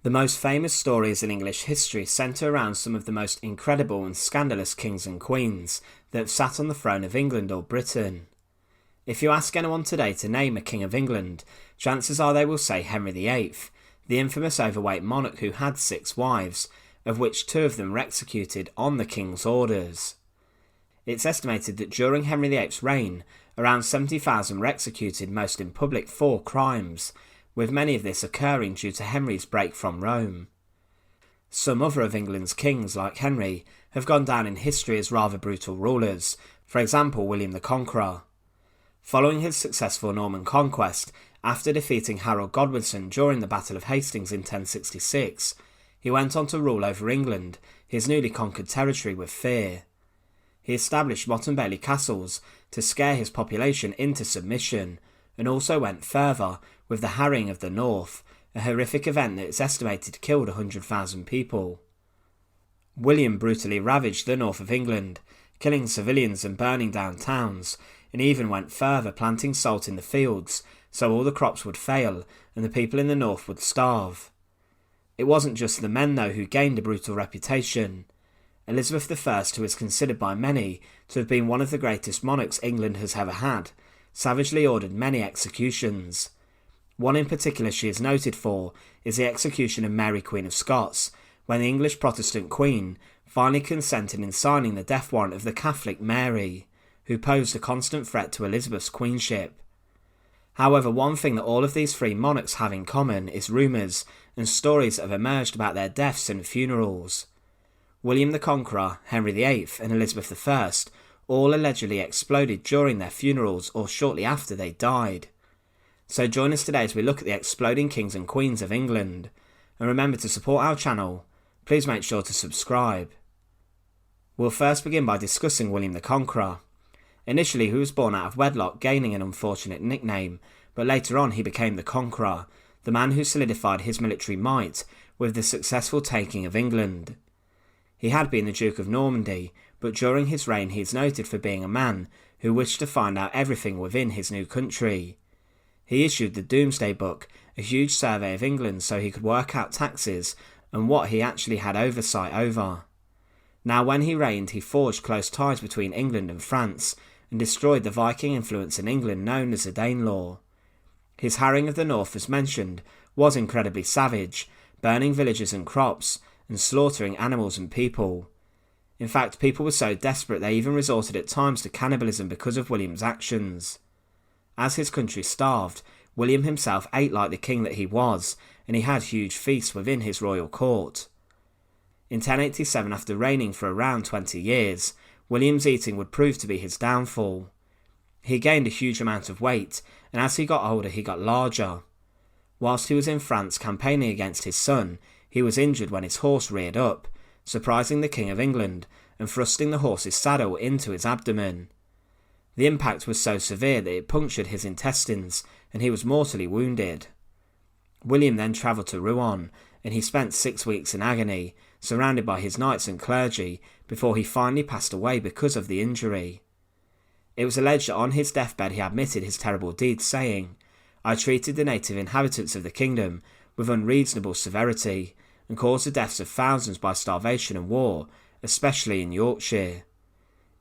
The most famous stories in English history centre around some of the most incredible and scandalous kings and queens that have sat on the throne of England or Britain. If you ask anyone today to name a king of England, chances are they will say Henry VIII, the infamous overweight monarch who had 6 wives, of which 2 of them were executed on the king's orders. It's estimated that during Henry VIII's reign, around 70,000 were executed, most in public for crimes, with many of this occurring due to Henry's break from Rome. Some other of England's kings, like Henry, have gone down in history as rather brutal rulers, for example William the Conqueror. Following his successful Norman conquest, after defeating Harold Godwinson during the Battle of Hastings in 1066, he went on to rule over England, his newly conquered territory, with fear. He established Motte and Bailey Castles to scare his population into submission, and also went further with the harrying of the North, a horrific event that is estimated killed 100,000 people. William brutally ravaged the north of England, killing civilians and burning down towns, and even went further, planting salt in the fields so all the crops would fail and the people in the north would starve. It wasn't just the men though who gained a brutal reputation. Elizabeth I, who is considered by many to have been one of the greatest monarchs England has ever had, savagely ordered many executions. One in particular she is noted for is the execution of Mary Queen of Scots, when the English Protestant Queen finally consented in signing the death warrant of the Catholic Mary, who posed a constant threat to Elizabeth's queenship. However, one thing that all of these 3 monarchs have in common is rumours and stories that have emerged about their deaths and funerals. William the Conqueror, Henry VIII and Elizabeth I all allegedly exploded during their funerals or shortly after they died. So join us today as we look at the exploding kings and queens of England. And remember to support our channel, please make sure to subscribe. We'll first begin by discussing William the Conqueror. Initially he was born out of wedlock, gaining an unfortunate nickname, but later on he became the Conqueror, the man who solidified his military might with the successful taking of England. He had been the Duke of Normandy, but during his reign he is noted for being a man who wished to find out everything within his new country. He issued the Domesday Book, a huge survey of England so he could work out taxes and what he actually had oversight over. Now when he reigned he forged close ties between England and France and destroyed the Viking influence in England known as the Danelaw. His harrying of the north, as mentioned, was incredibly savage, burning villages and crops and slaughtering animals and people. In fact, people were so desperate they even resorted at times to cannibalism because of William's actions. As his country starved, William himself ate like the king that he was, and he had huge feasts within his royal court. In 1087, after reigning for around 20 years, William's eating would prove to be his downfall. He gained a huge amount of weight, and as he got older he got larger. Whilst he was in France campaigning against his son, he was injured when his horse reared up, surprising the King of England and thrusting the horse's saddle into his abdomen. The impact was so severe that it punctured his intestines and he was mortally wounded. William then travelled to Rouen and he spent 6 weeks in agony, surrounded by his knights and clergy, before he finally passed away because of the injury. It was alleged that on his deathbed he admitted his terrible deeds, saying, "I treated the native inhabitants of the kingdom with unreasonable severity and caused the deaths of thousands by starvation and war, especially in Yorkshire.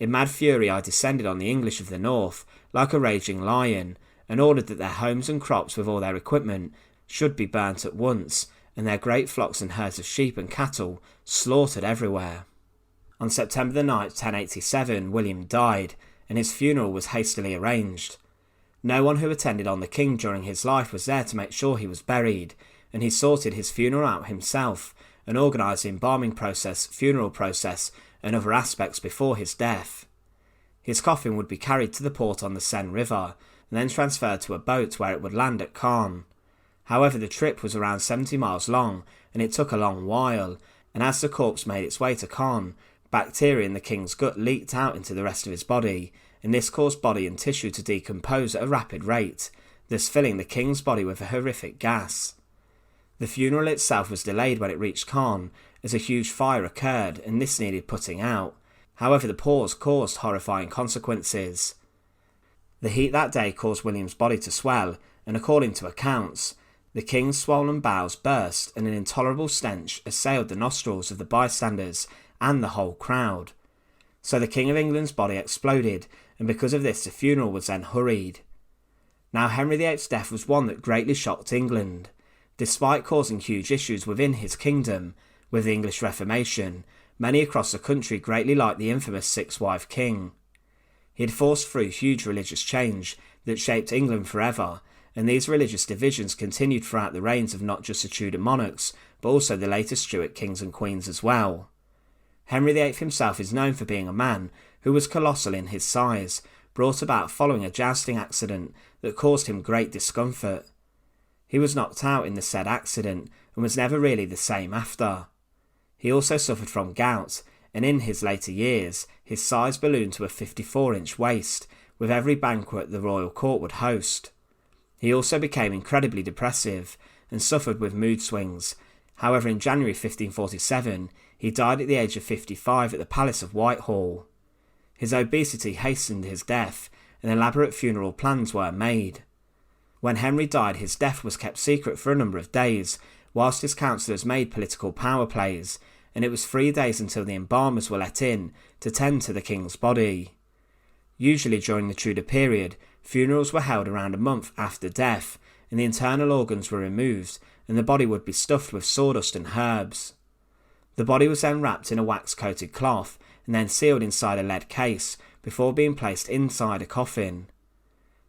In mad fury I descended on the English of the north like a raging lion and ordered that their homes and crops with all their equipment should be burnt at once, and their great flocks and herds of sheep and cattle slaughtered everywhere." On September the 9th, 1087, William died, and his funeral was hastily arranged. No one who attended on the king during his life was there to make sure he was buried, and he sorted his funeral out himself and organised the embalming process, funeral process, and other aspects before his death. His coffin would be carried to the port on the Seine River, and then transferred to a boat where it would land at Caen. However, the trip was around 70 miles long, and it took a long while, and as the corpse made its way to Caen, bacteria in the king's gut leaked out into the rest of his body, and this caused body and tissue to decompose at a rapid rate, thus filling the king's body with a horrific gas. The funeral itself was delayed when it reached Caen, as a huge fire occurred, and this needed putting out. However, the pause caused horrifying consequences. The heat that day caused William's body to swell, and according to accounts, The king's swollen bowels burst and an intolerable stench assailed the nostrils of the bystanders and the whole crowd. So the King of England's body exploded, and because of this the funeral was then hurried. Now Henry VIII's death was one that greatly shocked England. Despite causing huge issues within his kingdom, with the English Reformation, many across the country greatly liked the infamous six-wife king. He had forced through huge religious change that shaped England forever, and these religious divisions continued throughout the reigns of not just the Tudor monarchs, but also the later Stuart kings and queens as well. Henry VIII himself is known for being a man who was colossal in his size, brought about following a jousting accident that caused him great discomfort. He was knocked out in the said accident and was never really the same after. He also suffered from gout, and in his later years his size ballooned to a 54-inch waist with every banquet the royal court would host. He also became incredibly depressive and suffered with mood swings. However, in January 1547 he died at the age of 55 at the Palace of Whitehall. His obesity hastened his death, and elaborate funeral plans were made. When Henry died, his death was kept secret for a number of days, whilst his councillors made political power plays, and it was 3 days until the embalmers were let in to tend to the king's body. Usually during the Tudor period, funerals were held around a month after death, and the internal organs were removed, and the body would be stuffed with sawdust and herbs. The body was then wrapped in a wax-coated cloth, and then sealed inside a lead case, before being placed inside a coffin.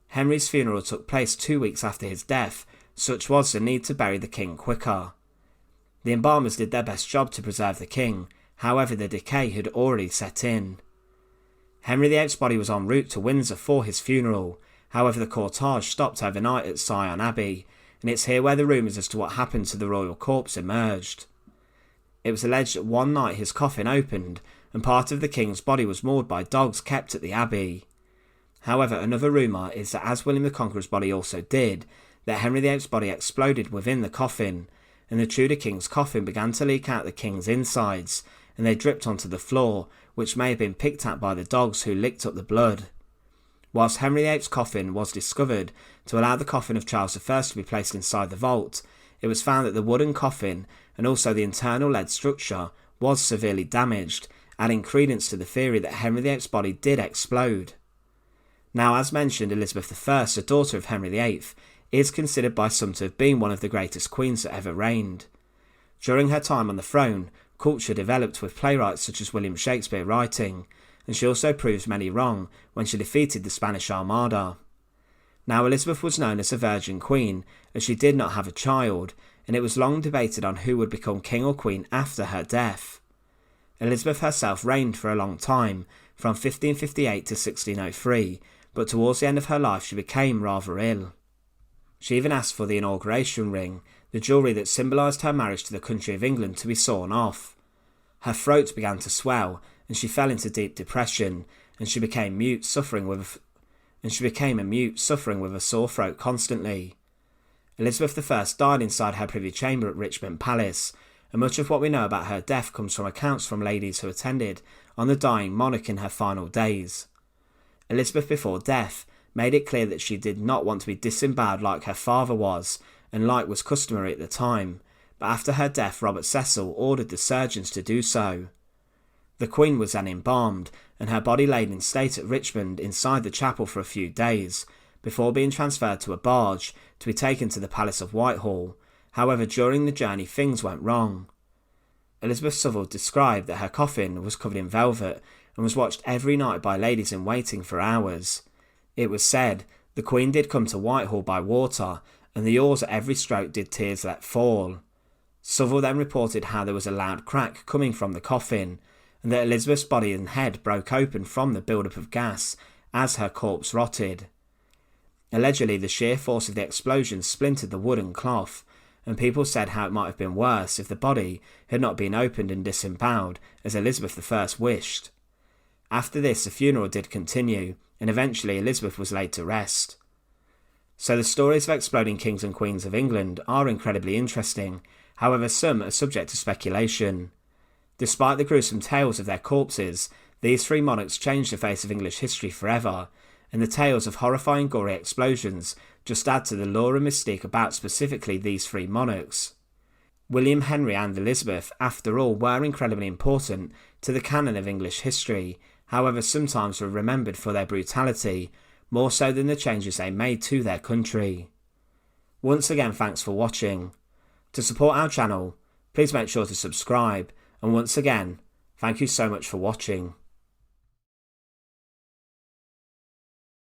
Henry's funeral took place 2 weeks after his death, such was the need to bury the king quicker. The embalmers did their best job to preserve the king, however the decay had already set in. Henry VIII's body was en route to Windsor for his funeral, however the cortege stopped overnight at Sion Abbey, and it's here where the rumours as to what happened to the royal corpse emerged. It was alleged that one night his coffin opened, and part of the king's body was mauled by dogs kept at the abbey. However, another rumour is that as William the Conqueror's body also did, that Henry VIII's body exploded within the coffin, and the Tudor king's coffin began to leak out the king's insides, and they dripped onto the floor, which may have been picked at by the dogs who licked up the blood. Whilst Henry VIII's coffin was discovered to allow the coffin of Charles I to be placed inside the vault, it was found that the wooden coffin and also the internal lead structure was severely damaged, adding credence to the theory that Henry VIII's body did explode. Now, as mentioned, Elizabeth I, the daughter of Henry VIII, is considered by some to have been one of the greatest queens that ever reigned. During her time on the throne, culture developed with playwrights such as William Shakespeare writing, and she also proved many wrong when she defeated the Spanish Armada. Now, Elizabeth was known as a virgin queen, as she did not have a child, and it was long debated on who would become king or queen after her death. Elizabeth herself reigned for a long time, from 1558 to 1603, but towards the end of her life she became rather ill. She even asked for the inauguration ring, the jewellery that symbolised her marriage to the country of England, to be sawn off. Her throat began to swell, and she fell into deep depression, and she became a mute, suffering with a sore throat constantly. Elizabeth I died inside her privy chamber at Richmond Palace, and much of what we know about her death comes from accounts from ladies who attended on the dying monarch in her final days. Elizabeth before death made it clear that she did not want to be disemboweled like her father was, and like was customary at the time, but after her death Robert Cecil ordered the surgeons to do so. The Queen was then embalmed, and her body laid in state at Richmond inside the chapel for a few days, before being transferred to a barge to be taken to the Palace of Whitehall. However, during the journey things went wrong. Elizabeth Southwell described that her coffin was covered in velvet and was watched every night by ladies in waiting for hours. It was said the Queen did come to Whitehall by water, and the oars at every stroke did tears let fall. Southwell then reported how there was a loud crack coming from the coffin, and that Elizabeth's body and head broke open from the build-up of gas as her corpse rotted. Allegedly, the sheer force of the explosion splintered the wooden cloth, and people said how it might have been worse if the body had not been opened and disemboweled, as Elizabeth I wished. After this, the funeral did continue, and eventually Elizabeth was laid to rest. So the stories of exploding kings and queens of England are incredibly interesting, however some are subject to speculation. Despite the gruesome tales of their corpses, these three monarchs changed the face of English history forever, and the tales of horrifying gory explosions just add to the lore and mystique about specifically these three monarchs. William, Henry and Elizabeth, after all, were incredibly important to the canon of English history, however sometimes were remembered for their brutality, more so than the changes they made to their country. Once again, thanks for watching. To support our channel, please make sure to subscribe, and once again, thank you so much for watching.